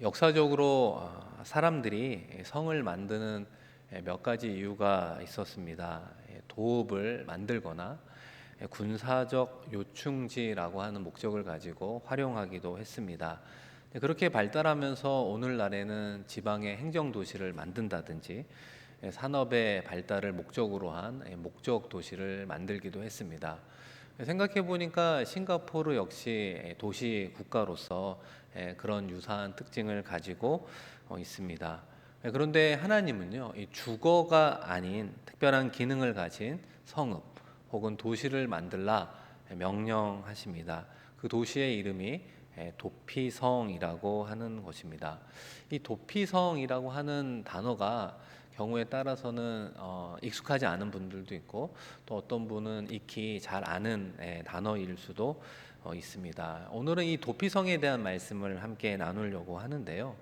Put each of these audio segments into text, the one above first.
역사적으로 사람들이 성을 만드는 몇 가지 이유가 있었습니다. 도읍을 만들거나 군사적 요충지라고 하는 목적을 가지고 활용하기도 했습니다. 그렇게 발달하면서 오늘날에는 지방의 행정도시를 만든다든지 산업의 발달을 목적으로 한 목적 도시를 만들기도 했습니다. 생각해 보니까 싱가포르 역시 도시 국가로서 그런 유사한 특징을 가지고 있습니다. 그런데 하나님은요, 이 주거가 아닌 특별한 기능을 가진 성읍 혹은 도시를 만들라 명령하십니다. 그 도시의 이름이 도피성이라고 하는 것입니다. 이 도피성이라고 하는 단어가 경우에 따라서는 익숙하지 않은 분들도 있고, 또 어떤 분은 익히 잘 아는 단어일 수도 있습니다. 오늘은 이 도피성에 대한 말씀을 함께 나누려고 하는데요.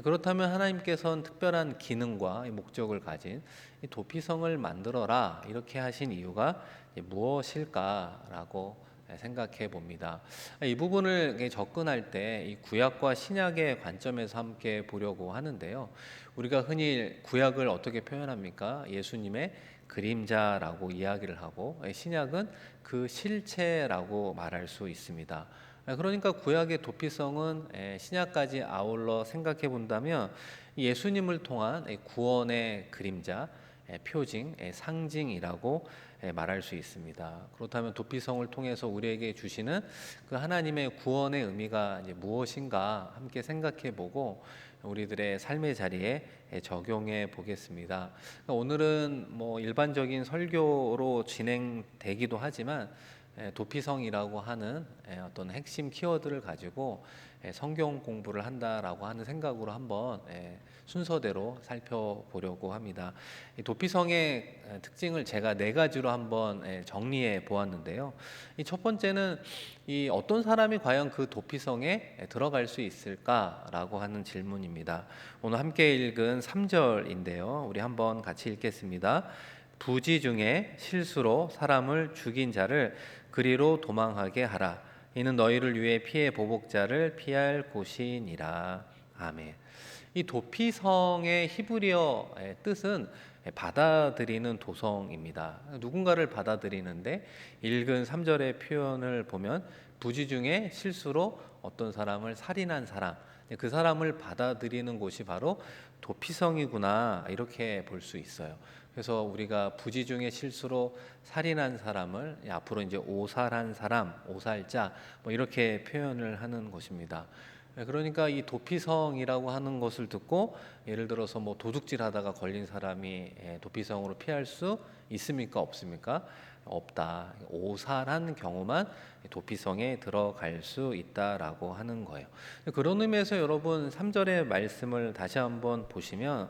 그렇다면 하나님께서는 특별한 기능과 목적을 가진 이 도피성을 만들어라 이렇게 하신 이유가 무엇일까라고 생각해 봅니다. 이 부분을 접근할 때 이 구약과 신약의 관점에서 함께 보려고 하는데요. 우리가 흔히 구약을 어떻게 표현합니까? 예수님의 그림자라고 이야기를 하고, 신약은 그 실체라고 말할 수 있습니다. 그러니까 구약의 도피성은 신약까지 아울러 생각해 본다면 예수님을 통한 구원의 그림자, 표징, 상징이라고 말할 수 있습니다. 그렇다면 도피성을 통해서 우리에게 주시는 그 하나님의 구원의 의미가 이제 무엇인가 함께 생각해 보고 우리들의 삶의 자리에 적용해 보겠습니다. 오늘은 뭐 일반적인 설교로 진행되기도 하지만 도피성이라고 하는 어떤 핵심 키워드를 가지고 성경 공부를 한다라고 하는 생각으로 한번 순서대로 살펴보려고 합니다. 이 도피성의 특징을 제가 네 가지로 한번 정리해 보았는데요. 이 첫 번째는 이 어떤 사람이 과연 그 도피성에 들어갈 수 있을까라고 하는 질문입니다. 오늘 함께 읽은 3절인데요. 우리 한번 같이 읽겠습니다. 부지 중에 실수로 사람을 죽인 자를 그리로 도망하게 하라. 이는 너희를 위해 피해 보복자를 피할 곳이니라. 아멘. 이 도피성의 히브리어 뜻은 받아들이는 도성입니다. 누군가를 받아들이는데 읽은 3절의 표현을 보면 부지 중에 실수로 어떤 사람을 살인한 사람, 그 사람을 받아들이는 곳이 바로 도피성이구나 이렇게 볼 수 있어요. 그래서 우리가 부지 중에 실수로 살인한 사람을 앞으로 이제 오살한 사람, 오살자 뭐 이렇게 표현을 하는 것입니다. 그러니까 이 도피성이라고 하는 것을 듣고 예를 들어서 뭐 도둑질하다가 걸린 사람이 도피성으로 피할 수 있습니까? 없습니까? 없다. 오살한 경우만 도피성에 들어갈 수 있다라고 하는 거예요. 그런 의미에서 여러분 3절의 말씀을 다시 한번 보시면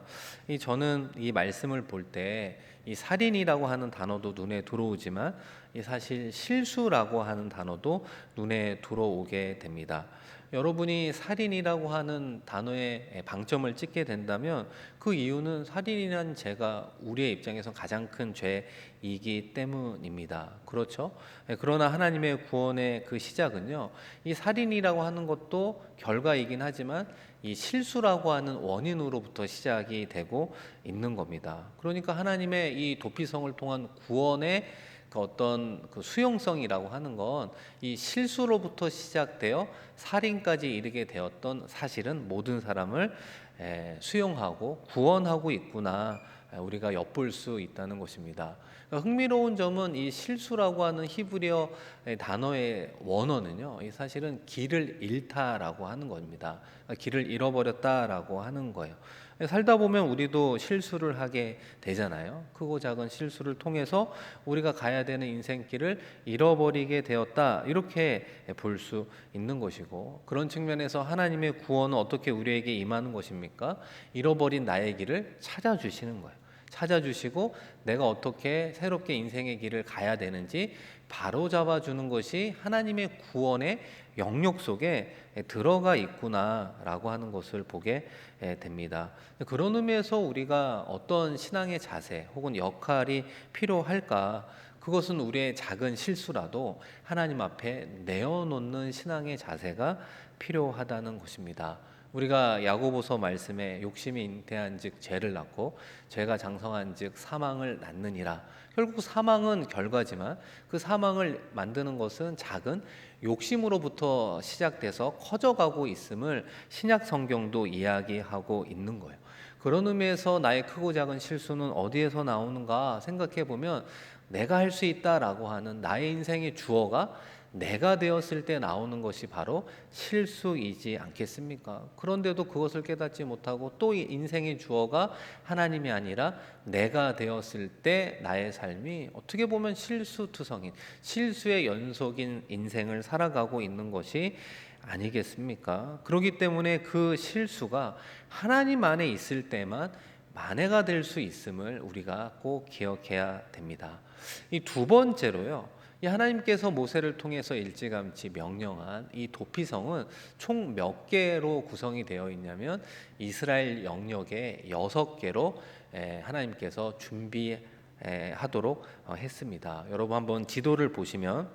저는 이 말씀을 볼 때 이 살인이라고 하는 단어도 눈에 들어오지만 이 사실 실수라고 하는 단어도 눈에 들어오게 됩니다. 여러분이 살인이라고 하는 단어에 방점을 찍게 된다면 그 이유는 살인이라는 죄가 우리의 입장에서 가장 큰 죄이기 때문입니다. 그렇죠? 그러나 하나님의 구원의 그 시작은요, 이 살인이라고 하는 것도 결과이긴 하지만 이 실수라고 하는 원인으로부터 시작이 되고 있는 겁니다. 그러니까 하나님의 이 도피성을 통한 구원의 그 어떤 그 수용성이라고 하는 건 이 실수로부터 시작되어 살인까지 이르게 되었던 사실은 모든 사람을 수용하고 구원하고 있구나 우리가 엿볼 수 있다는 것입니다. 그러니까 흥미로운 점은 이 실수라고 하는 히브리어 단어의 원어는요, 이 사실은 길을 잃다라고 하는 겁니다. 길을 잃어버렸다라고 하는 거예요. 살다 보면 우리도 실수를 하게 되잖아요. 크고 작은 실수를 통해서 우리가 가야 되는 인생길을 잃어버리게 되었다 이렇게 볼 수 있는 것이고, 그런 측면에서 하나님의 구원은 어떻게 우리에게 임하는 것입니까? 잃어버린 나의 길을 찾아주시는 거예요. 찾아주시고 내가 어떻게 새롭게 인생의 길을 가야 되는지 바로잡아 주는 것이 하나님의 구원의 영역 속에 들어가 있구나라고 하는 것을 보게 됩니다. 그런 의미에서 우리가 어떤 신앙의 자세 혹은 역할이 필요할까? 그것은 우리의 작은 실수라도 하나님 앞에 내어놓는 신앙의 자세가 필요하다는 것입니다. 우리가 야고보서 말씀에 욕심이 잉태한즉 죄를 낳고 죄가 장성한즉 사망을 낳느니라. 결국 사망은 결과지만 그 사망을 만드는 것은 작은 욕심으로부터 시작돼서 커져가고 있음을 신약 성경도 이야기하고 있는 거예요. 그런 의미에서 나의 크고 작은 실수는 어디에서 나오는가 생각해 보면 내가 할 수 있다라고 하는 나의 인생의 주어가 내가 되었을 때 나오는 것이 바로 실수이지 않겠습니까? 그런데도 그것을 깨닫지 못하고 또 인생의 주어가 하나님이 아니라 내가 되었을 때 나의 삶이 어떻게 보면 실수투성인 실수의 연속인 인생을 살아가고 있는 것이 아니겠습니까? 그렇기 때문에 그 실수가 하나님 안에 있을 때만 만회가 될 수 있음을 우리가 꼭 기억해야 됩니다. 이 두 번째로요. 이 하나님께서 모세를 통해서 일찌감치 명령한 이 도피성은 총 몇 개로 구성이 되어 있냐면 이스라엘 영역의 6개로 하나님께서 준비하도록 했습니다. 여러분 한번 지도를 보시면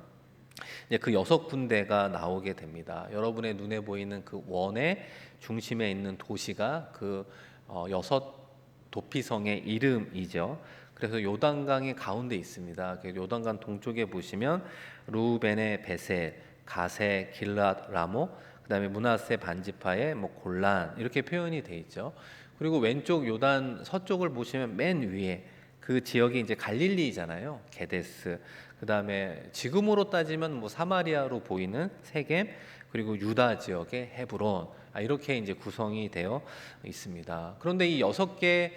이제 그 6군데가 나오게 됩니다. 여러분의 눈에 보이는 그 원의 중심에 있는 도시가 그 6 도피성의 이름이죠. 그래서 요단강의 가운데 있습니다. 요단강 동쪽에 보시면 루벤의 베셀, 가세, 길랏, 라모, 그다음에 므낫세 반지파의 골란 이렇게 표현이 돼 있죠. 그리고 왼쪽 요단 서쪽을 보시면 맨 위에 그 지역이 이제 갈릴리잖아요. 게데스. 그다음에 지금으로 따지면 사마리아로 보이는 세겜, 그리고 유다 지역의 헤브론. 이렇게 이제 구성이 되어 있습니다. 그런데 이 6개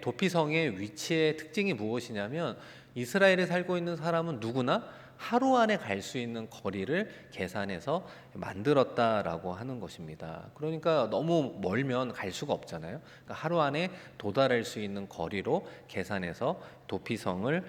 도피성의 위치의 특징이 무엇이냐면 이스라엘에 살고 있는 사람은 누구나 하루 안에 갈 수 있는 거리를 계산해서 만들었다라고 하는 것입니다. 그러니까 너무 멀면 갈 수가 없잖아요. 그러니까 하루 안에 도달할 수 있는 거리로 계산해서 도피성을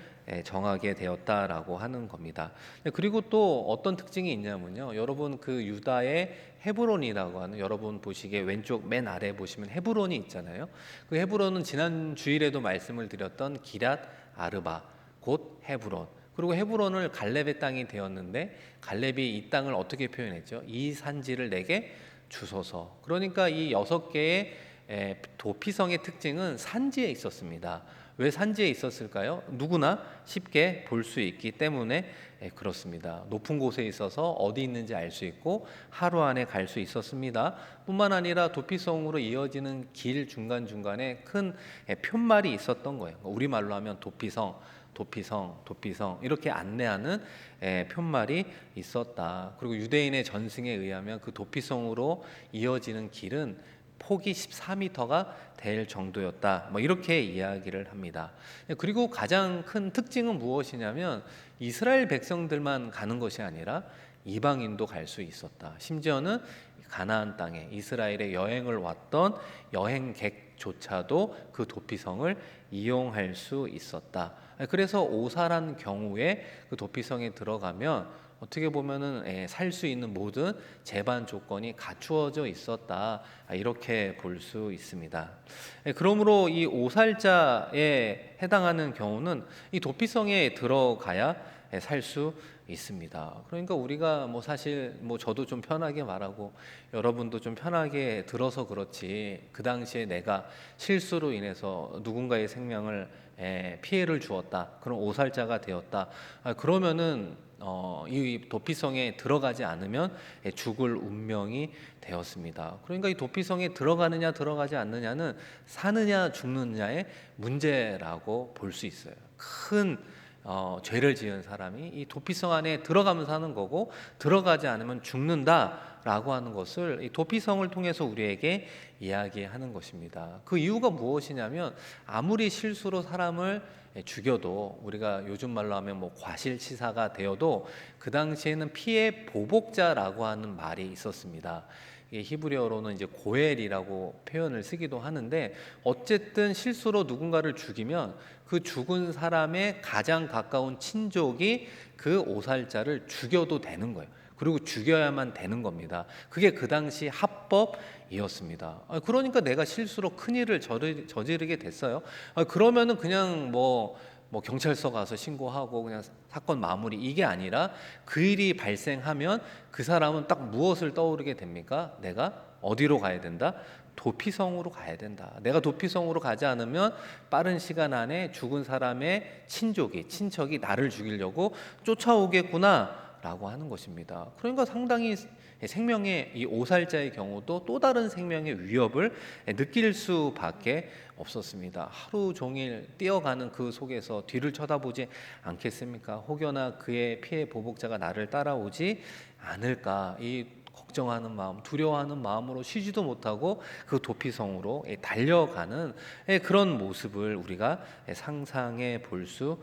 정하게 되었다라고 하는 겁니다. 그리고 또 어떤 특징이 있냐면요. 여러분 그 유다의 헤브론이라고 하는 여러분 보시기에 왼쪽 맨 아래 보시면 헤브론이 있잖아요. 그 헤브론은 지난 주일에도 말씀을 드렸던 기랏 아르바 곧 헤브론. 그리고 헤브론을 갈렙의 땅이 되었는데 갈렙이 이 땅을 어떻게 표현했죠? 이 산지를 내게 주소서. 그러니까 이 6개의 도피성의 특징은 산지에 있었습니다. 왜 산지에 있었을까요? 누구나 쉽게 볼 수 있기 때문에 그렇습니다. 높은 곳에 있어서 어디 있는지 알 수 있고 하루 안에 갈 수 있었습니다. 뿐만 아니라 도피성으로 이어지는 길 중간중간에 큰 푯말이 있었던 거예요. 우리말로 하면 도피성 이렇게 안내하는 푯말이 있었다. 그리고 유대인의 전승에 의하면 그 도피성으로 이어지는 길은 폭이 14m가 될 정도였다. 이렇게 이야기를 합니다. 그리고 가장 큰 특징은 무엇이냐면 이스라엘 백성들만 가는 것이 아니라 이방인도 갈 수 있었다. 심지어는 가나안 땅에 이스라엘에 여행을 왔던 여행객조차도 그 도피성을 이용할 수 있었다. 그래서 오살한 경우에 그 도피성에 들어가면 어떻게 보면은 살 수 있는 모든 제반 조건이 갖추어져 있었다. 이렇게 볼 수 있습니다. 그러므로 이 오살자에 해당하는 경우는 이 도피성에 들어가야 살 수 있습니다. 그러니까 우리가 사실 저도 좀 편하게 말하고 여러분도 좀 편하게 들어서 그렇지 그 당시에 내가 실수로 인해서 누군가의 생명을 피해를 주었다. 그런 오살자가 되었다. 그러면은 이 도피성에 들어가지 않으면 죽을 운명이 되었습니다. 그러니까 이 도피성에 들어가느냐 들어가지 않느냐는 사느냐 죽느냐의 문제라고 볼 수 있어요. 큰 죄를 지은 사람이 이 도피성 안에 들어가면 사는 거고 들어가지 않으면 죽는다라고 하는 것을 이 도피성을 통해서 우리에게 이야기하는 것입니다. 그 이유가 무엇이냐면 아무리 실수로 사람을 죽여도 우리가 요즘 말로 하면 과실치사가 되어도 그 당시에는 피해 보복자라고 하는 말이 있었습니다. 히브리어로는 이제 고엘이라고 표현을 쓰기도 하는데 어쨌든 실수로 누군가를 죽이면 그 죽은 사람의 가장 가까운 친족이 그 오살자를 죽여도 되는 거예요. 그리고 죽여야만 되는 겁니다. 그게 그 당시 합법이었습니다. 그러니까 내가 실수로 큰일을 저지르게 됐어요. 그러면은 그냥 뭐 경찰서 가서 신고하고 그냥 사건 마무리 이게 아니라 그 일이 발생하면 그 사람은 딱 무엇을 떠오르게 됩니까? 내가 어디로 가야 된다? 도피성으로 가야 된다. 내가 도피성으로 가지 않으면 빠른 시간 안에 죽은 사람의 친척이 나를 죽이려고 쫓아오겠구나라고 하는 것입니다. 그러니까 상당히 생명의 이 오살자의 경우도 또 다른 생명의 위협을 느낄 수밖에 없었습니다. 하루 종일 뛰어가는 그 속에서 뒤를 쳐다보지 않겠습니까? 혹여나 그의 피해 보복자가 나를 따라오지 않을까, 이 걱정하는 마음, 두려워하는 마음으로 쉬지도 못하고 그 도피성으로 달려가는 그런 모습을 우리가 상상해 볼 수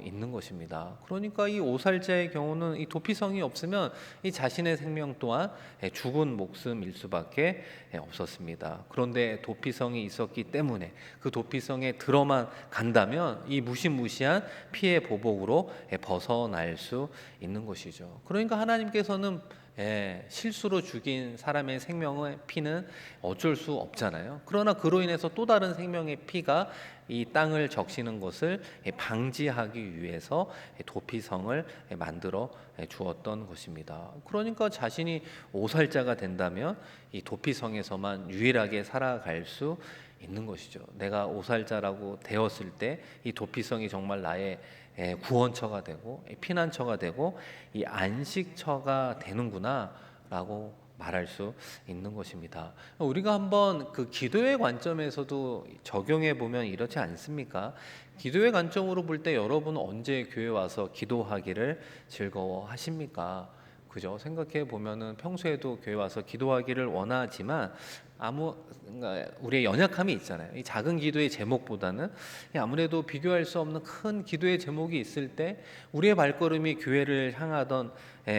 있는 것입니다. 그러니까 이 오살자의 경우는 이 도피성이 없으면 이 자신의 생명 또한 죽은 목숨일 수밖에 없었습니다. 그런데 도피성이 있었기 때문에 그 도피성에 들어만 간다면 이 무시무시한 피해 보복으로 벗어날 수 있는 것이죠. 그러니까 하나님께서는 실수로 죽인 사람의 생명의 피는 어쩔 수 없잖아요. 그러나 그로 인해서 또 다른 생명의 피가 이 땅을 적시는 것을 방지하기 위해서 도피성을 만들어 주었던 것입니다. 그러니까 자신이 오살자가 된다면 이 도피성에서만 유일하게 살아갈 수 있는 것이죠. 내가 오살자라고 되었을 때 이 도피성이 정말 나의 구원처가 되고 피난처가 되고 이 안식처가 되는구나라고 말할 수 있는 것입니다. 우리가 한번 그 기도의 관점에서도 적용해 보면 이렇지 않습니까? 기도의 관점으로 볼 때 여러분은 언제 교회 와서 기도하기를 즐거워하십니까? 그죠? 생각해 보면은 평소에도 교회 와서 기도하기를 원하지만 우리의 연약함이 있잖아요. 이 작은 기도의 제목보다는 아무래도 비교할 수 없는 큰 기도의 제목이 있을 때 우리의 발걸음이 교회를 향하던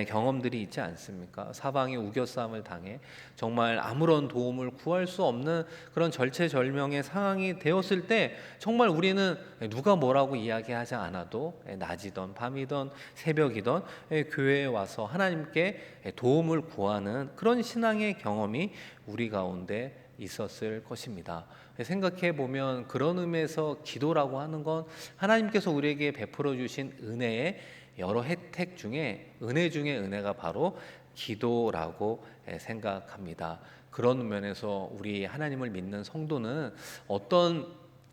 경험들이 있지 않습니까? 사방에 우겨싸움을 당해 정말 아무런 도움을 구할 수 없는 그런 절체절명의 상황이 되었을 때 정말 우리는 누가 뭐라고 이야기하지 않아도 낮이던 밤이던 새벽이던 교회에 와서 하나님께 도움을 구하는 그런 신앙의 경험이 우리 가운데 있었을 것입니다. 생각해 보면 그런 의미에서 기도라고 하는 건 하나님께서 우리에게 베풀어 주신 은혜의 여러 혜택 중에 은혜 중에 은혜가 바로 기도라고 생각합니다. 그런 면에서 우리 하나님을 믿는 성도는 어떤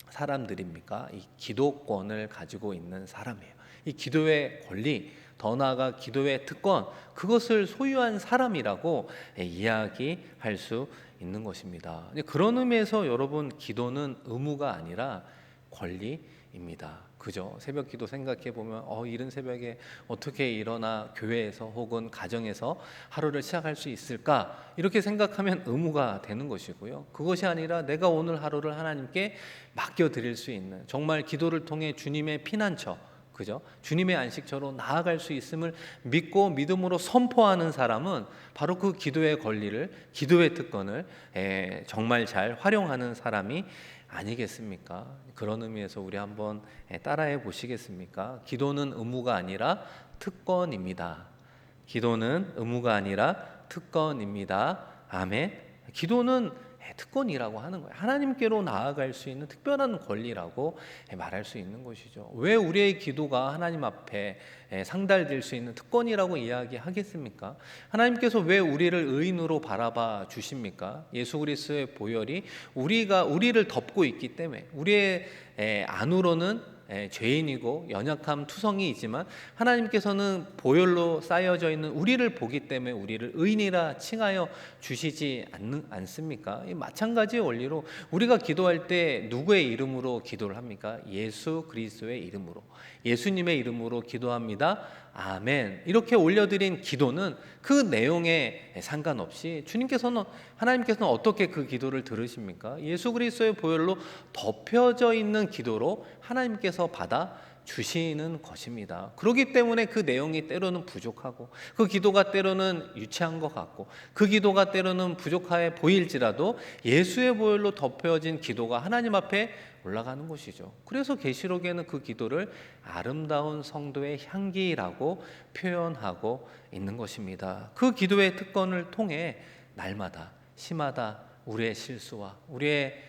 사람들입니까? 이 기도권을 가지고 있는 사람이에요. 이 기도의 권리, 더 나아가 기도의 특권, 그것을 소유한 사람이라고 이야기할 수 있는 것입니다. 그런 의미에서 여러분, 기도는 의무가 아니라 권리입니다. 그죠? 새벽 기도 생각해 보면 이른 새벽에 어떻게 일어나 교회에서 혹은 가정에서 하루를 시작할 수 있을까? 이렇게 생각하면 의무가 되는 것이고요. 그것이 아니라 내가 오늘 하루를 하나님께 맡겨 드릴 수 있는, 정말 기도를 통해 주님의 피난처, 그죠? 주님의 안식처로 나아갈 수 있음을 믿고 믿음으로 선포하는 사람은 바로 그 기도의 권리를, 기도의 특권을 정말 잘 활용하는 사람이 아니겠습니까? 그런 의미에서 우리 한번 따라해 보시겠습니까? 기도는 의무가 아니라 특권입니다. 기도는 의무가 아니라 특권입니다. 아멘. 기도는 특권이라고 하는 거예요. 하나님께로 나아갈 수 있는 특별한 권리라고 말할 수 있는 것이죠. 왜 우리의 기도가 하나님 앞에 상달될 수 있는 특권이라고 이야기하겠습니까? 하나님께서 왜 우리를 의인으로 바라봐 주십니까? 예수 그리스도의 보혈이 우리를 덮고 있기 때문에 우리의 안으로는 죄인이고 연약함 투성이 있지만 하나님께서는 보혈로 쌓여져 있는 우리를 보기 때문에 우리를 의인이라 칭하여 주시지 않습니까? 마찬가지의 원리로 우리가 기도할 때 누구의 이름으로 기도를 합니까? 예수 그리스도의 이름으로, 예수님의 이름으로 기도합니다. 아멘. 이렇게 올려드린 기도는 그 내용에 상관없이 하나님께서는 어떻게 그 기도를 들으십니까? 예수 그리스도의 보혈로 덮여져 있는 기도로 하나님께서 받아 주시는 것입니다. 그렇기 때문에 그 내용이 때로는 부족하고 그 기도가 때로는 유치한 것 같고 그 기도가 때로는 부족해 보일지라도 예수의 보혈로 덮여진 기도가 하나님 앞에 올라가는 것이죠. 그래서 계시록에는 그 기도를 아름다운 성도의 향기라고 표현하고 있는 것입니다. 그 기도의 특권을 통해 날마다 시마다 우리의 실수와 우리의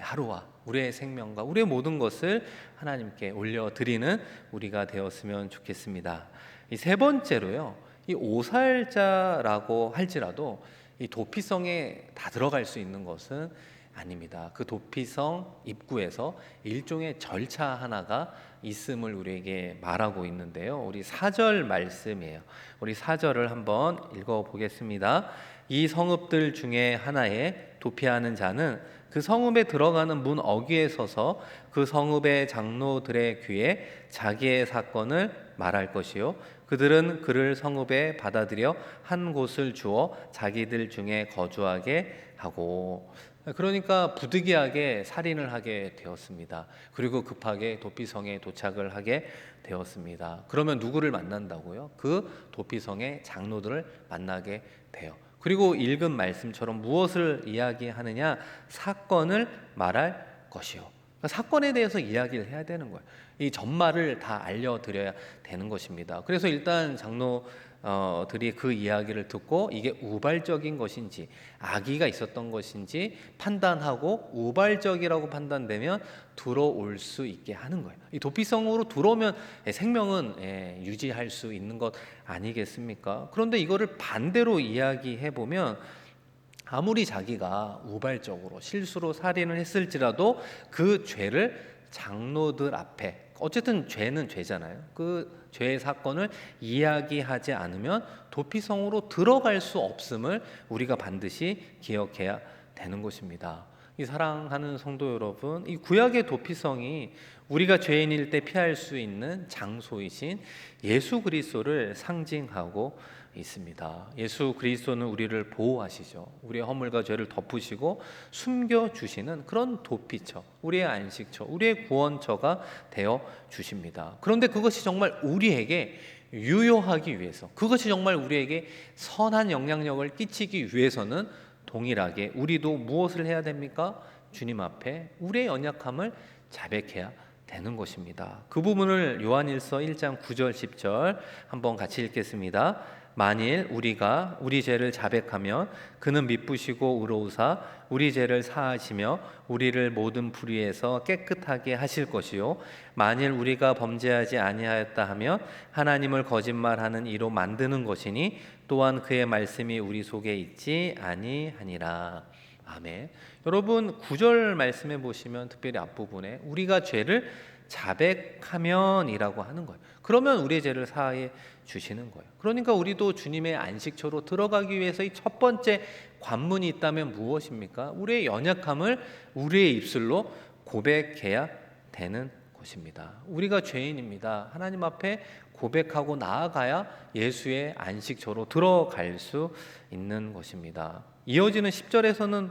하루와 우리의 생명과 우리의 모든 것을 하나님께 올려드리는 우리가 되었으면 좋겠습니다. 이 세 번째로요, 이 오살자라고 할지라도 이 도피성에 다 들어갈 수 있는 것은 아닙니다. 그 도피성 입구에서 일종의 절차 하나가 있음을 우리에게 말하고 있는데요. 우리 4절 말씀이에요. 우리 4절을 한번 읽어보겠습니다. 이 성읍들 중에 하나에 도피하는 자는 그 성읍에 들어가는 문 어귀에 서서 그 성읍의 장로들의 귀에 자기의 사건을 말할 것이요, 그들은 그를 성읍에 받아들여 한 곳을 주어 자기들 중에 거주하게 하고. 그러니까 부득이하게 살인을 하게 되었습니다. 그리고 급하게 도피성에 도착을 하게 되었습니다. 그러면 누구를 만난다고요? 그 도피성의 장로들을 만나게 돼요. 그리고 읽은 말씀처럼 무엇을 이야기하느냐? 사건을 말할 것이요. 그러니까 사건에 대해서 이야기를 해야 되는 거예요. 이 전말을 다 알려드려야 되는 것입니다. 그래서 일단 장로들이 그 이야기를 듣고 이게 우발적인 것인지 악의가 있었던 것인지 판단하고 우발적이라고 판단되면 들어올 수 있게 하는 거예요. 이 도피성으로 들어오면 생명은 유지할 수 있는 것 아니겠습니까? 그런데 이거를 반대로 이야기해 보면 아무리 자기가 우발적으로 실수로 살인을 했을지라도 그 죄를 장로들 앞에, 어쨌든 죄는 죄잖아요. 그 죄의 사건을 이야기하지 않으면 도피성으로 들어갈 수 없음을 우리가 반드시 기억해야 되는 것입니다. 이 사랑하는 성도 여러분, 이 구약의 도피성이 우리가 죄인일 때 피할 수 있는 장소이신 예수 그리스도를 상징하고 있습니다. 예수 그리스도는 우리를 보호하시죠. 우리의 허물과 죄를 덮으시고 숨겨주시는 그런 도피처, 우리의 안식처, 우리의 구원처가 되어 주십니다. 그런데 그것이 정말 우리에게 유효하기 위해서, 그것이 정말 우리에게 선한 영향력을 끼치기 위해서는 동일하게 우리도 무엇을 해야 됩니까? 주님 앞에 우리의 연약함을 자백해야 되는 것입니다. 그 부분을 요한일서 1장 9절 10절 한번 같이 읽겠습니다. 만일 우리가 우리 죄를 자백하면 그는 미쁘시고 의로우사 우리 죄를 사하시며 우리를 모든 불의에서 깨끗하게 하실 것이요, 만일 우리가 범죄하지 아니하였다 하면 하나님을 거짓말하는 이로 만드는 것이니 또한 그의 말씀이 우리 속에 있지 아니하니라. 아멘. 여러분 9절 말씀해 보시면 특별히 앞부분에 우리가 죄를 자백하면이라고 하는 거예요. 그러면 우리의 죄를 사하여 주시는 거예요. 그러니까 우리도 주님의 안식처로 들어가기 위해서 이 첫 번째 관문이 있다면 무엇입니까? 우리의 연약함을 우리의 입술로 고백해야 되는 것입니다. 우리가 죄인입니다. 하나님 앞에 고백하고 나아가야 예수의 안식처로 들어갈 수 있는 것입니다. 이어지는 10절에서는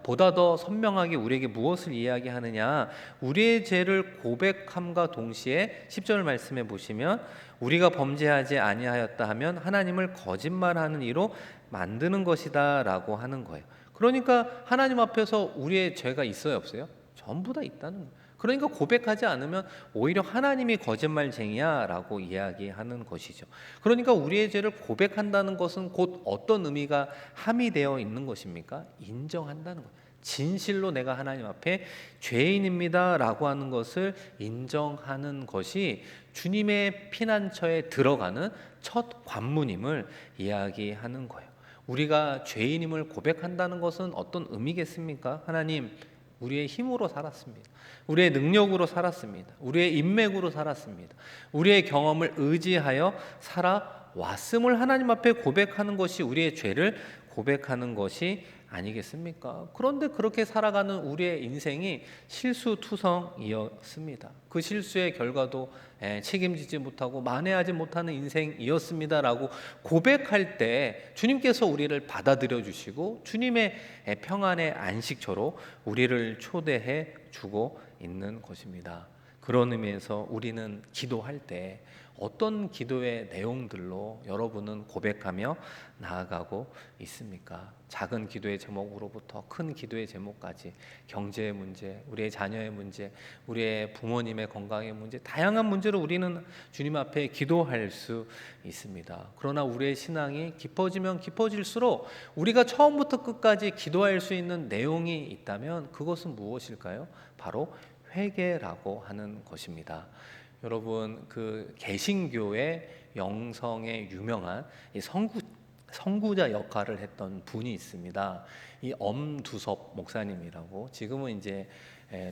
보다 더 선명하게 우리에게 무엇을 이야기하느냐, 우리의 죄를 고백함과 동시에 10절 말씀해 보시면 우리가 범죄하지 아니하였다 하면 하나님을 거짓말하는 이로 만드는 것이다 라고 하는 거예요. 그러니까 하나님 앞에서 우리의 죄가 있어요, 없어요? 전부 다 있다는 거예요. 그러니까 고백하지 않으면 오히려 하나님이 거짓말쟁이야 라고 이야기하는 것이죠. 그러니까 우리의 죄를 고백한다는 것은 곧 어떤 의미가 함의되어 있는 것입니까? 인정한다는 거예요. 진실로 내가 하나님 앞에 죄인입니다 라고 하는 것을 인정하는 것이 주님의 피난처에 들어가는 첫 관문임을 이야기하는 거예요. 우리가 죄인임을 고백한다는 것은 어떤 의미겠습니까? 하나님, 우리의 힘으로 살았습니다. 우리의 능력으로 살았습니다. 우리의 인맥으로 살았습니다. 우리의 경험을 의지하여 살아왔음을 하나님 앞에 고백하는 것이 우리의 죄를 고백하는 것이 아니겠습니까? 그런데 그렇게 살아가는 우리의 인생이 실수투성이었습니다. 그 실수의 결과도 책임지지 못하고 만회하지 못하는 인생이었습니다라고 고백할 때 주님께서 우리를 받아들여 주시고 주님의 평안의 안식처로 우리를 초대해 주고 있는 것입니다. 그런 의미에서 우리는 기도할 때 어떤 기도의 내용들로 여러분은 고백하며 나아가고 있습니까? 작은 기도의 제목으로부터 큰 기도의 제목까지, 경제의 문제, 우리의 자녀의 문제, 우리의 부모님의 건강의 문제, 다양한 문제로 우리는 주님 앞에 기도할 수 있습니다. 그러나 우리의 신앙이 깊어지면 깊어질수록 우리가 처음부터 끝까지 기도할 수 있는 내용이 있다면 그것은 무엇일까요? 바로 회개라고 하는 것입니다. 여러분, 그 개신교의 영성에 유명한 이 선구자 역할을 했던 분이 있습니다. 이 엄두섭 목사님이라고, 지금은 이제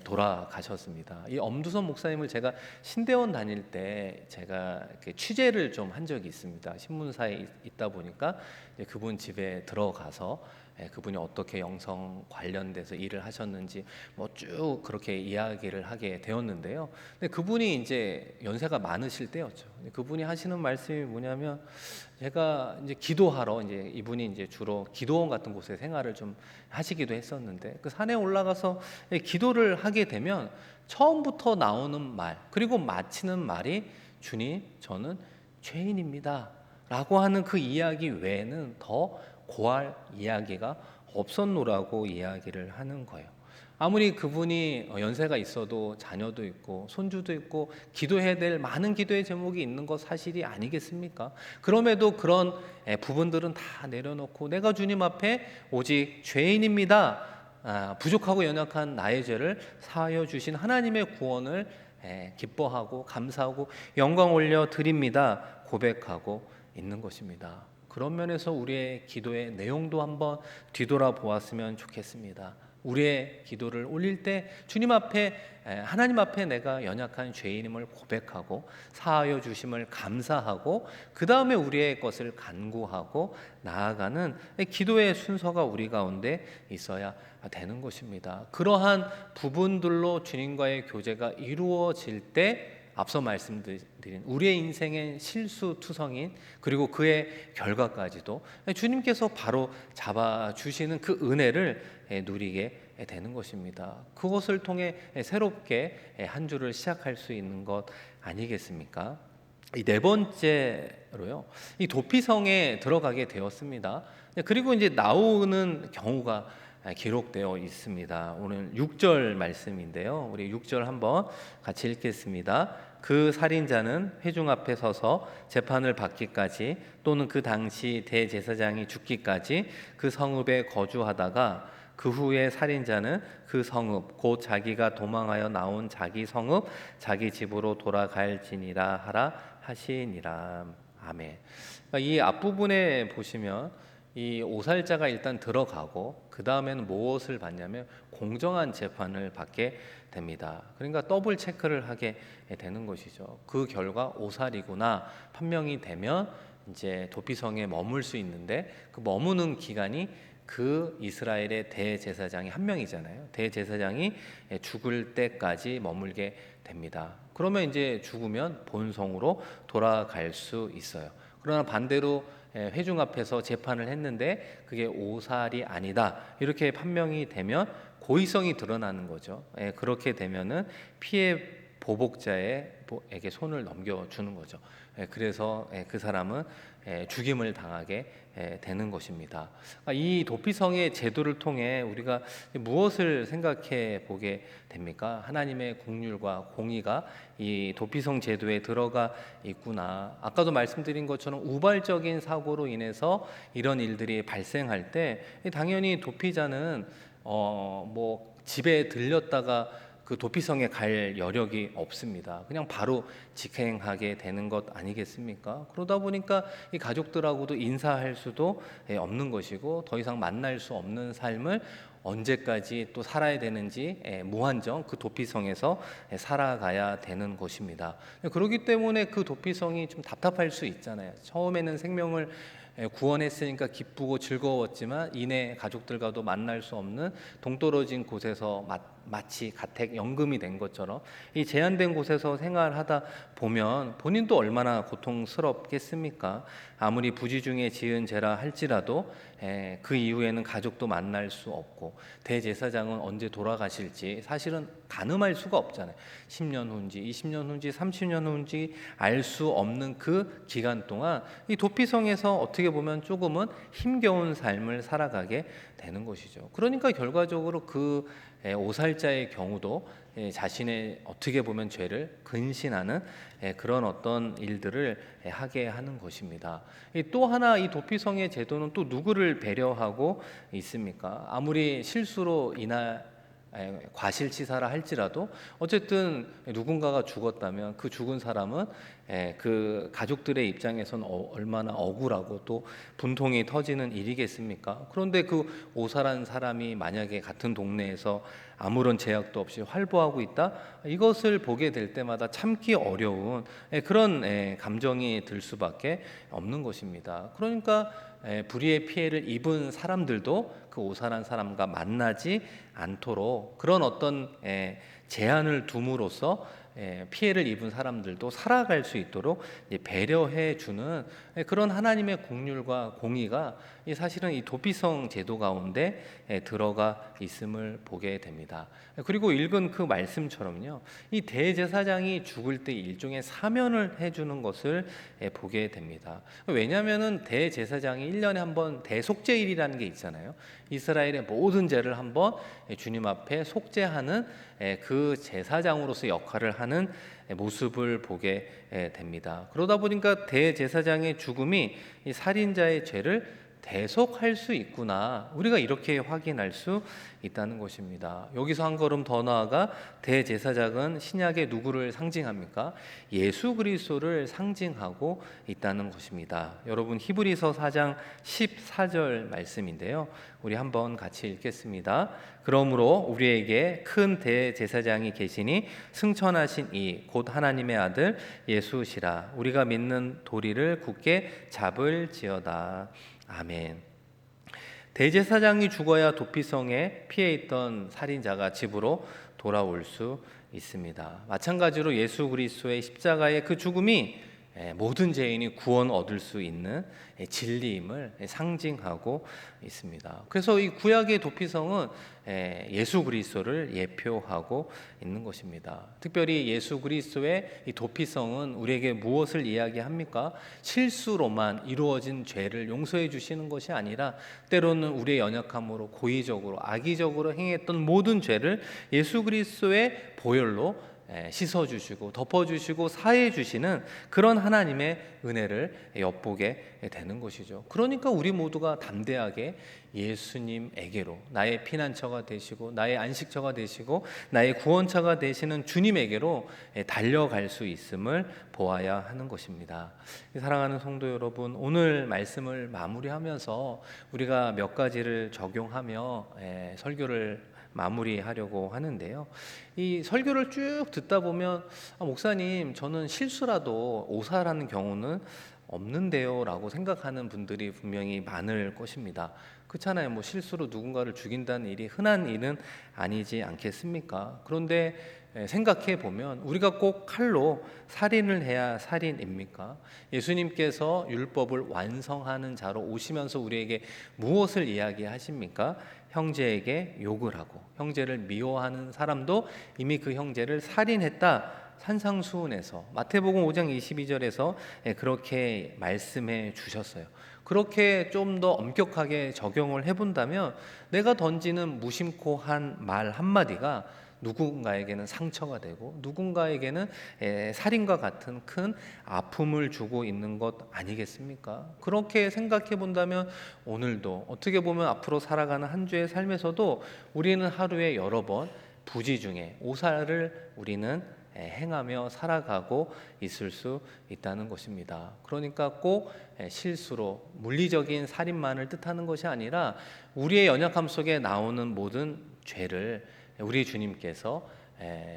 돌아가셨습니다. 이 엄두섭 목사님을 제가 신대원 다닐 때 제가 이렇게 취재를 좀 한 적이 있습니다. 신문사에 있다 보니까 이제 그분 집에 들어가서 그분이 어떻게 영성 관련돼서 일을 하셨는지 뭐 쭉 그렇게 이야기를 하게 되었는데요. 근데 그분이 이제 연세가 많으실 때였죠. 그분이 하시는 말씀이 뭐냐면, 제가 이제 기도하러, 이제 이분이 이제 주로 기도원 같은 곳에 생활을 좀 하시기도 했었는데, 그 산에 올라가서 기도를 하게 되면 처음부터 나오는 말, 그리고 마치는 말이 주님, 저는 죄인입니다 라고 하는 그 이야기 외에는 더 고할 이야기가 없었노라고 이야기를 하는 거예요. 아무리 그분이 연세가 있어도 자녀도 있고 손주도 있고 기도해야 될 많은 기도의 제목이 있는 것 사실이 아니겠습니까? 그럼에도 그런 부분들은 다 내려놓고 내가 주님 앞에 오직 죄인입니다, 부족하고 연약한 나의 죄를 사하여 주신 하나님의 구원을 기뻐하고 감사하고 영광 올려 드립니다 고백하고 있는 것입니다. 그런 면에서 우리의 기도의 내용도 한번 뒤돌아 보았으면 좋겠습니다. 우리의 기도를 올릴 때 주님 앞에, 하나님 앞에 내가 연약한 죄인임을 고백하고 사하여 주심을 감사하고 그 다음에 우리의 것을 간구하고 나아가는 기도의 순서가 우리 가운데 있어야 되는 것입니다. 그러한 부분들로 주님과의 교제가 이루어질 때 앞서 말씀드린 우리의 인생의 실수투성인, 그리고 그의 결과까지도 주님께서 바로 잡아주시는 그 은혜를 누리게 되는 것입니다. 그것을 통해 새롭게 한 주를 시작할 수 있는 것 아니겠습니까? 이 네 번째로요, 이 도피성에 들어가게 되었습니다. 그리고 이제 나오는 경우가 기록되어 있습니다. 오늘 6절 말씀인데요. 우리 6절 한번 같이 읽겠습니다. 그 살인자는 회중 앞에 서서 재판을 받기까지, 또는 그 당시 대제사장이 죽기까지 그 성읍에 거주하다가 그 후에 살인자는 그 성읍 곧 자기가 도망하여 나온 자기 성읍 자기 집으로 돌아갈지니라 하라 하시니라. 아멘. 이 앞부분에 보시면 이 오살자가 일단 들어가고 그 다음에는 무엇을 받냐면 공정한 재판을 받게 됩니다. 그러니까 더블 체크를 하게 되는 것이죠. 그 결과 오살이구나 판명이 되면 이제 도피성에 머물 수 있는데, 그 머무는 기간이 그 이스라엘의 대제사장이 한 명이잖아요. 대제사장이 죽을 때까지 머물게 됩니다. 그러면 이제 죽으면 본성으로 돌아갈 수 있어요. 그러나 반대로 회중 앞에서 재판을 했는데 그게 오살이 아니다 이렇게 판명이 되면 고의성이 드러나는 거죠. 그렇게 되면은 피해 보복자에게 손을 넘겨주는 거죠. 그래서 그 사람은 죽임을 당하게 되는 것입니다. 이 도피성의 제도를 통해 우리가 무엇을 생각해 보게 됩니까? 하나님의 공률과 공의가 이 도피성 제도에 들어가 있구나. 아까도 말씀드린 것처럼 우발적인 사고로 인해서 이런 일들이 발생할 때 당연히 도피자는 뭐 집에 들렸다가 그 도피성에 갈 여력이 없습니다. 그냥 바로 직행하게 되는 것 아니겠습니까? 그러다 보니까 이 가족들하고도 인사할 수도 없는 것이고 더 이상 만날 수 없는 삶을 언제까지 또 살아야 되는지 무한정 그 도피성에서 살아가야 되는 것입니다. 그렇기 때문에 그 도피성이 좀 답답할 수 있잖아요. 처음에는 생명을 구원했으니까 기쁘고 즐거웠지만 이내 가족들과도 만날 수 없는 동떨어진 곳에서 마치 가택 연금이 된 것처럼 이 제한된 곳에서 생활하다 보면 본인도 얼마나 고통스럽겠습니까? 아무리 부지 중에 지은 죄라 할지라도 그 이후에는 가족도 만날 수 없고 대제사장은 언제 돌아가실지 사실은 가늠할 수가 없잖아요. 10년 후인지 20년 후인지 30년 후인지 알 수 없는 그 기간 동안 이 도피성에서 어떻게 보면 조금은 힘겨운 삶을 살아가게 되는 것이죠. 그러니까 결과적으로 그 오살자의 경우도 자신의 어떻게 보면 죄를 근신하는 그런 어떤 일들을 하게 하는 것입니다. 또 하나 이 도피성의 제도는 또 누구를 배려하고 있습니까? 아무리 실수로 과실치사라 할지라도 어쨌든 누군가가 죽었다면 그 죽은 사람은 그 가족들의 입장에서는 얼마나 억울하고 또 분통이 터지는 일이겠습니까? 그런데 그 오살한 사람이 만약에 같은 동네에서 아무런 제약도 없이 활보하고 있다? 이것을 보게 될 때마다 참기 어려운 그런 감정이 들 수밖에 없는 것입니다. 그러니까 불의의 피해를 입은 사람들도 그 오살한 사람과 만나지 않도록 그런 어떤 제한을 둠으로써 피해를 입은 사람들도 살아갈 수 있도록 배려해 주는 그런 하나님의 긍휼과 공의가 사실은 이 도피성 제도 가운데 들어가 있음을 보게 됩니다. 그리고 읽은 그 말씀처럼요, 이 대제사장이 죽을 때 일종의 사면을 해주는 것을 보게 됩니다. 왜냐하면은 대제사장이 1년에 한 번 대속죄일이라는 게 있잖아요. 이스라엘의 모든 죄를 한번 주님 앞에 속죄하는 그 제사장으로서 역할을 하는 모습을 보게 됩니다. 그러다 보니까 대제사장의 죽음이 이 살인자의 죄를 대속할 수 있구나, 우리가 이렇게 확인할 수 있다는 것입니다. 여기서 한 걸음 더 나아가 대제사장은 신약의 누구를 상징합니까? 예수 그리스도를 상징하고 있다는 것입니다. 여러분, 히브리서 4장 14절 말씀인데요, 우리 한번 같이 읽겠습니다. 그러므로 우리에게 큰 대제사장이 계시니 승천하신 이 곧 하나님의 아들 예수시라. 우리가 믿는 도리를 굳게 잡을지어다. 아멘. 대제사장이 죽어야 도피성에 피해 있던 살인자가 집으로 돌아올 수 있습니다. 마찬가지로 예수 그리스도의 십자가의 그 죽음이 모든 죄인이 구원 얻을 수 있는 진리임을 상징하고 있습니다. 그래서 이 구약의 도피성은 예수 그리스도를 예표하고 있는 것입니다. 특별히 예수 그리스도의 이 도피성은 우리에게 무엇을 이야기합니까? 실수로만 이루어진 죄를 용서해 주시는 것이 아니라 때로는 우리의 연약함으로 고의적으로 악의적으로 행했던 모든 죄를 예수 그리스도의 보혈로 씻어주시고 덮어주시고 사해주시는 그런 하나님의 은혜를 엿보게 되는 것이죠. 그러니까 우리 모두가 담대하게 예수님에게로, 나의 피난처가 되시고 나의 안식처가 되시고 나의 구원처가 되시는 주님에게로 달려갈 수 있음을 보아야 하는 것입니다. 사랑하는 성도 여러분, 오늘 말씀을 마무리하면서 우리가 몇 가지를 적용하며 설교를 마무리하려고 하는데요. 이 설교를 쭉 듣다 보면 목사님, 저는 실수라도 오살하는 경우는 없는데요 라고 생각하는 분들이 분명히 많을 것입니다. 그렇잖아요. 뭐 실수로 누군가를 죽인다는 일이 흔한 일은 아니지 않겠습니까? 그런데 생각해 보면 우리가 꼭 칼로 살인을 해야 살인입니까? 예수님께서 율법을 완성하는 자로 오시면서 우리에게 무엇을 이야기하십니까? 형제에게 욕을 하고 형제를 미워하는 사람도 이미 그 형제를 살인했다, 산상수훈에서 마태복음 5장 22절에서 그렇게 말씀해 주셨어요. 그렇게 좀 더 엄격하게 적용을 해본다면 내가 던지는 무심코 한 말 한마디가 누군가에게는 상처가 되고 누군가에게는 살인과 같은 큰 아픔을 주고 있는 것 아니겠습니까? 그렇게 생각해 본다면 오늘도 어떻게 보면 앞으로 살아가는 한 주의 삶에서도 우리는 하루에 여러 번 부지 중에 오살을 우리는 행하며 살아가고 있을 수 있다는 것입니다. 그러니까 꼭 실수로 물리적인 살인만을 뜻하는 것이 아니라 우리의 연약함 속에 나오는 모든 죄를 우리 주님께서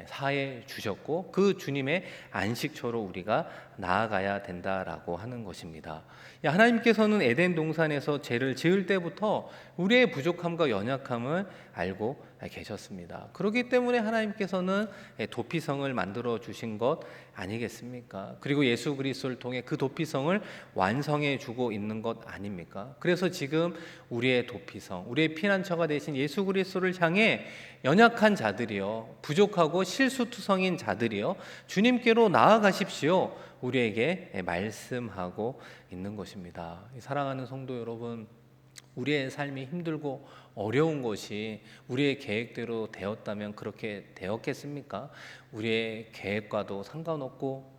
사해 주셨고 그 주님의 안식처로 우리가 나아가야 된다라고 하는 것입니다. 하나님께서는 에덴 동산에서 죄를 지을 때부터 우리의 부족함과 연약함을 알고 계셨습니다. 그렇기 때문에 하나님께서는 도피성을 만들어 주신 것 아니겠습니까? 그리고 예수 그리스도를 통해 그 도피성을 완성해 주고 있는 것 아닙니까? 그래서 지금 우리의 도피성, 우리의 피난처가 되신 예수 그리스도를 향해 연약한 자들이요, 부족하고 실수투성인 자들이요, 주님께로 나아가십시오. 우리에게 말씀하고 있는 것입니다. 사랑하는 성도 여러분, 우리의 삶이 힘들고 어려운 것이 우리의 계획대로 되었다면 그렇게 되었겠습니까? 우리의 계획과도 상관없고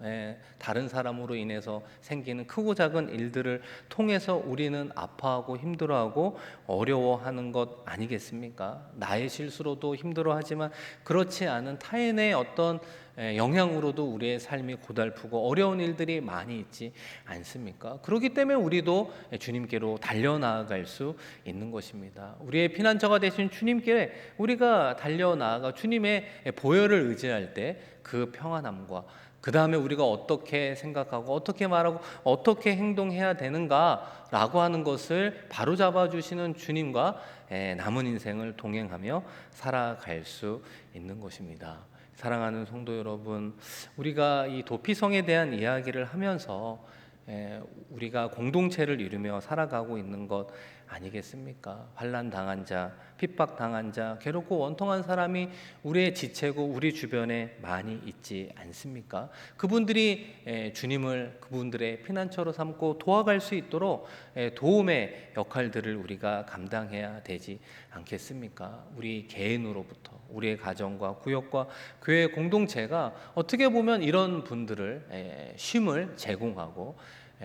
다른 사람으로 인해서 생기는 크고 작은 일들을 통해서 우리는 아파하고 힘들어하고 어려워하는 것 아니겠습니까? 나의 실수로도 힘들어하지만 그렇지 않은 타인의 어떤 영향으로도 우리의 삶이 고달프고 어려운 일들이 많이 있지 않습니까? 그렇기 때문에 우리도 주님께로 달려나아갈 수 있는 것입니다. 우리의 피난처가 되신 주님께 우리가 달려나아가 주님의 보혈을 의지할 때 그 평안함과 그 다음에 우리가 어떻게 생각하고 어떻게 말하고 어떻게 행동해야 되는가라고 하는 것을 바로잡아 주시는 주님과 남은 인생을 동행하며 살아갈 수 있는 것입니다. 사랑하는 성도 여러분, 우리가 이 도피성에 대한 이야기를 하면서 우리가 공동체를 이루며 살아가고 있는 것 아니겠습니까? 환난 당한 자, 핍박 당한 자, 괴롭고 원통한 사람이 우리의 지체고 우리 주변에 많이 있지 않습니까? 그분들이 주님을 그분들의 피난처로 삼고 도와갈 수 있도록 도움의 역할들을 우리가 감당해야 되지 않겠습니까? 우리 개인으로부터 우리의 가정과 구역과 교회 공동체가 어떻게 보면 이런 분들을 쉼을 제공하고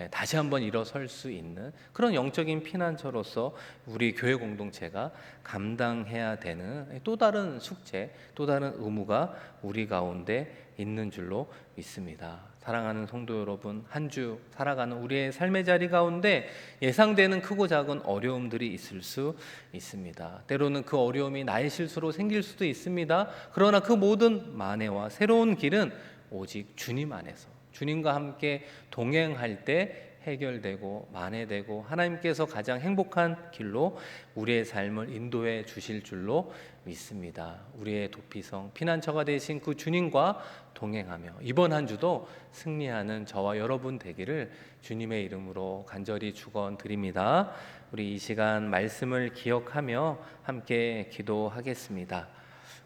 다시 한번 일어설 수 있는 그런 영적인 피난처로서 우리 교회 공동체가 감당해야 되는 또 다른 숙제, 또 다른 의무가 우리 가운데 있는 줄로 믿습니다. 사랑하는 성도 여러분, 한 주 살아가는 우리의 삶의 자리 가운데 예상되는 크고 작은 어려움들이 있을 수 있습니다. 때로는 그 어려움이 나의 실수로 생길 수도 있습니다. 그러나 그 모든 만회와 새로운 길은 오직 주님 안에서, 주님과 함께 동행할 때 해결되고 만회되고 하나님께서 가장 행복한 길로 우리의 삶을 인도해 주실 줄로 믿습니다. 우리의 도피성, 피난처가 되신 그 주님과 동행하며 이번 한 주도 승리하는 저와 여러분 되기를 주님의 이름으로 간절히 축원드립니다. 우리 이 시간 말씀을 기억하며 함께 기도하겠습니다.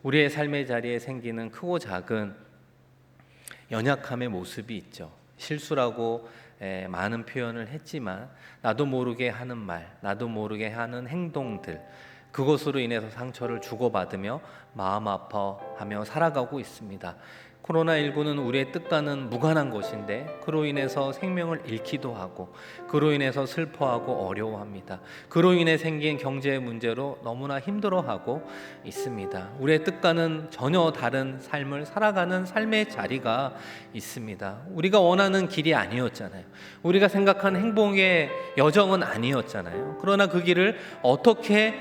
우리의 삶의 자리에 생기는 크고 작은 연약함의 모습이 있죠. 실수라고 많은 표현을 했지만 나도 모르게 하는 말, 나도 모르게 하는 행동들, 그것으로 인해서 상처를 주고받으며 마음 아파하며 살아가고 있습니다. 코로나19는 우리의 뜻과는 무관한 것인데 그로 인해서 생명을 잃기도 하고 그로 인해서 슬퍼하고 어려워합니다. 그로 인해 생긴 경제 문제로 너무나 힘들어하고 있습니다. 우리의 뜻과는 전혀 다른 삶을 살아가는 삶의 자리가 있습니다. 우리가 원하는 길이 아니었잖아요. 우리가 생각한 행복의 여정은 아니었잖아요. 그러나 그 길을 어떻게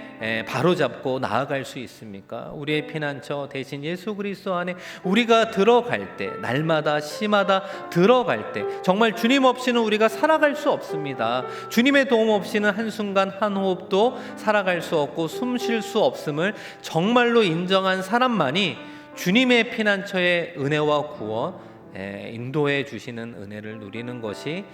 바로잡고 나아갈 수 있습니까? 우리의 피난처 대신 예수 그리스도 안에 우리가 들어갈 때, 날마다 시마다 들어갈 때 정말 주님 없이는 우리가 살아갈 수 없습니다. 주님의 도움 없이는 한순간 한 호흡도 살아갈 수 없고 숨 쉴 수 없음을 정말로 인정한 사람만이 주님의 피난처의 은혜와 구원, 인도해 주시는 은혜를 누리는 것이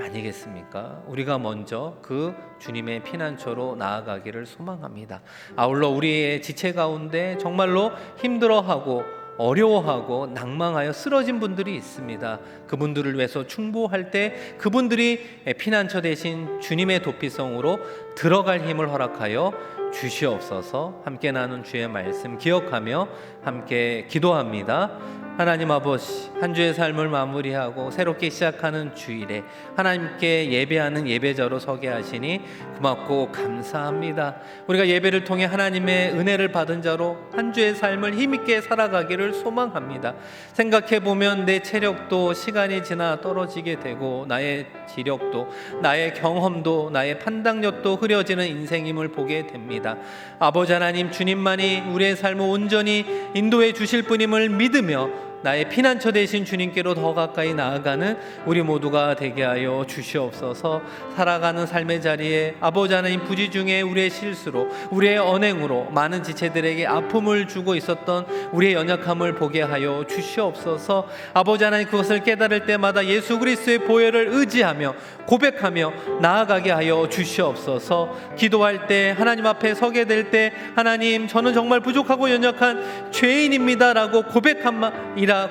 아니겠습니까? 우리가 먼저 그 주님의 피난처로 나아가기를 소망합니다. 아울러 우리의 지체 가운데 정말로 힘들어하고 어려워하고 낭망하여 쓰러진 분들이 있습니다. 그분들을 위해서 충보할 때 그분들이 피난처 대신 주님의 도피성으로 들어갈 힘을 허락하여 주시옵소서. 함께 나눈 주의 말씀 기억하며 함께 기도합니다. 하나님 아버지, 한 주의 삶을 마무리하고 새롭게 시작하는 주일에 하나님께 예배하는 예배자로 서게 하시니 고맙고 감사합니다. 우리가 예배를 통해 하나님의 은혜를 받은 자로 한 주의 삶을 힘있게 살아가기를 소망합니다. 생각해보면 내 체력도 시간이 지나 떨어지게 되고 나의 지력도, 나의 경험도, 나의 판단력도 흐려지는 인생임을 보게 됩니다. 아버지 하나님, 주님만이 우리의 삶을 온전히 인도해 주실 분임을 믿으며 나의 피난처 되신 주님께로 더 가까이 나아가는 우리 모두가 되게 하여 주시옵소서. 살아가는 삶의 자리에 아버지 하나님, 부지 중에 우리의 실수로, 우리의 언행으로 많은 지체들에게 아픔을 주고 있었던 우리의 연약함을 보게 하여 주시옵소서. 아버지 하나님, 그것을 깨달을 때마다 예수 그리스도의 보혈을 의지하며 고백하며 나아가게 하여 주시옵소서. 기도할 때, 하나님 앞에 서게 될 때, 하나님, 저는 정말 부족하고 연약한 죄인입니다라고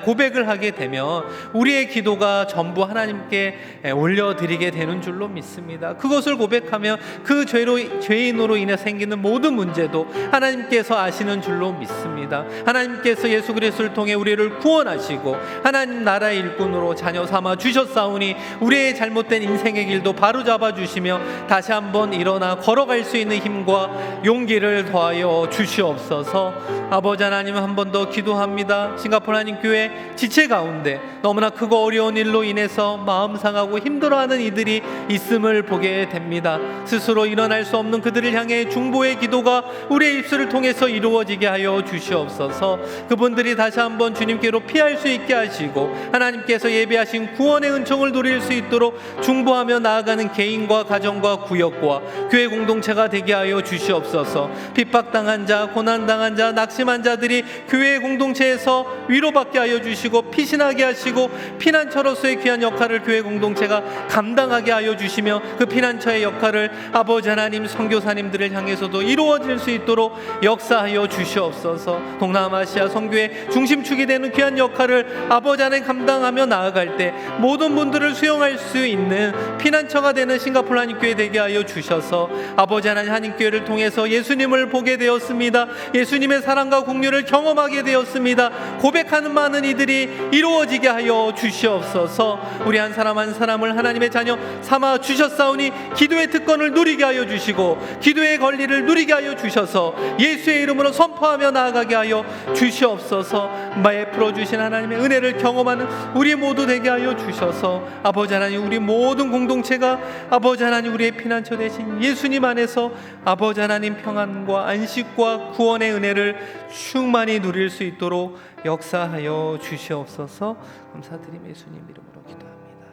고백을 하게 되면 우리의 기도가 전부 하나님께 올려드리게 되는 줄로 믿습니다. 그것을 고백하며 그 죄인으로 인해 생기는 모든 문제도 하나님께서 아시는 줄로 믿습니다. 하나님께서 예수 그리스도를 통해 우리를 구원하시고 하나님 나라의 일꾼으로 자녀 삼아 주셨사오니 우리의 잘못된 인생의 길도 바로잡아 주시며 다시 한번 일어나 걸어갈 수 있는 힘과 용기를 더하여 주시옵소서. 아버지 하나님, 한 번 더 기도합니다. 싱가포르 하나님 교회 지체 가운데 너무나 크고 어려운 일로 인해서 마음 상하고 힘들어하는 이들이 있음을 보게 됩니다. 스스로 일어날 수 없는 그들을 향해 중보의 기도가 우리의 입술을 통해서 이루어지게 하여 주시옵소서. 그분들이 다시 한번 주님께로 피할 수 있게 하시고 하나님께서 예비하신 구원의 은총을 누릴 수 있도록 중보하며 나아가는 개인과 가정과 구역과 교회 공동체가 되게 하여 주시옵소서. 핍박당한 자, 고난당한 자, 낙심한 자들이 교회 공동체에서 위로받게 하여 주시고 피신하게 하시고 피난처로서의 귀한 역할을 교회 공동체가 감당하게 하여 주시며 그 피난처의 역할을 아버지 하나님, 선교사님들을 향해서도 이루어질 수 있도록 역사하여 주시옵소서. 동남아시아 선교의 중심축이 되는 귀한 역할을 아버지 하나님 감당하며 나아갈 때 모든 분들을 수용할 수 있는 피난처가 되는 싱가포르 한인교회 되게 하여 주셔서 아버지 하나님, 한인교회를 통해서 예수님을 보게 되었습니다. 예수님의 사랑과 긍휼을 경험하게 되었습니다. 고백하는 많은 이들이 이루어지게 하여 주시옵소서. 우리 한 사람 한 사람을 하나님의 자녀 삼아 주셨사오니 기도의 특권을 누리게 하여 주시고 기도의 권리를 누리게 하여 주셔서 예수의 이름으로 선포하며 나아가게 하여 주시옵소서. 베풀어 주신 하나님의 은혜를 경험하는 우리 모두 되게 하여 주셔서 아버지 하나님, 우리 모든 공동체가 아버지 하나님, 우리의 피난처 되신 예수님 안에서 아버지 하나님 평안과 안식과 구원의 은혜를 충만히 누릴 수 있도록 역사하여 주시옵소서. 감사드리며 예수님 이름으로 기도합니다.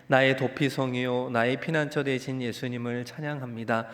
나의 도피성이요 나의 피난처 되신 예수님을 찬양합니다.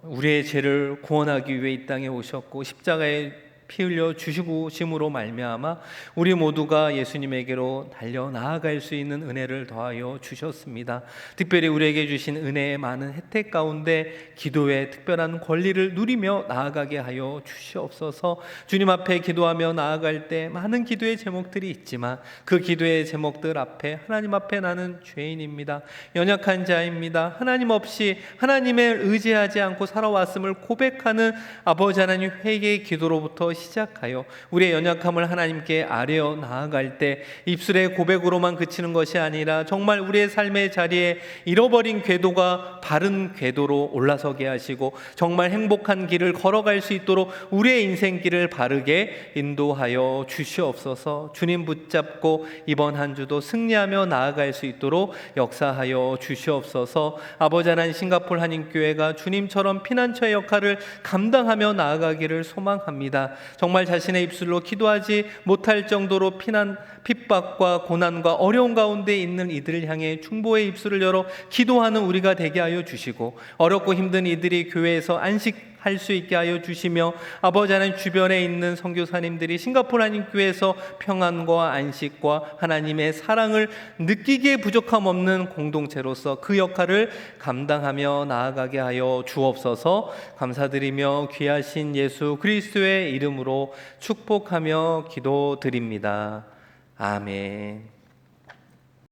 우리의 죄를 구원하기 위해 이 땅에 오셨고 십자가에 피 흘려 주시고심으로 말미암아 우리 모두가 예수님에게로 달려 나아갈 수 있는 은혜를 더하여 주셨습니다. 특별히 우리에게 주신 은혜의 많은 혜택 가운데 기도의 특별한 권리를 누리며 나아가게 하여 주시옵소서. 주님 앞에 기도하며 나아갈 때 많은 기도의 제목들이 있지만 그 기도의 제목들 앞에 하나님 앞에 나는 죄인입니다. 연약한 자입니다. 하나님 없이 하나님을 의지하지 않고 살아왔음을 고백하는 아버지 하나님 회개의 기도로부터 시작하여 우리의 연약함을 하나님께 아뢰어 나아갈 때 입술의 고백으로만 그치는 것이 아니라 정말 우리의 삶의 자리에 잃어버린 궤도가 바른 궤도로 올라서게 하시고 정말 행복한 길을 걸어갈 수 있도록 우리의 인생길을 바르게 인도하여 주시옵소서. 주님 붙잡고 이번 한 주도 승리하며 나아갈 수 있도록 역사하여 주시옵소서. 아버지 하나님, 싱가포르 한인교회가 주님처럼 피난처의 역할을 감당하며 나아가기를 소망합니다. 정말 자신의 입술로 기도하지 못할 정도로 핍박과 고난과 어려운 가운데 있는 이들을 향해 중보의 입술을 열어 기도하는 우리가 되게 하여 주시고 어렵고 힘든 이들이 교회에서 안식할 수 있게 하여 주시며 아버지 하나님, 주변에 있는 선교사님들이 싱가포르 한인교회에서 평안과 안식과 하나님의 사랑을 느끼기에 부족함 없는 공동체로서 그 역할을 감당하며 나아가게 하여 주옵소서. 감사드리며 귀하신 예수 그리스도의 이름으로 축복하며 기도드립니다. 아멘.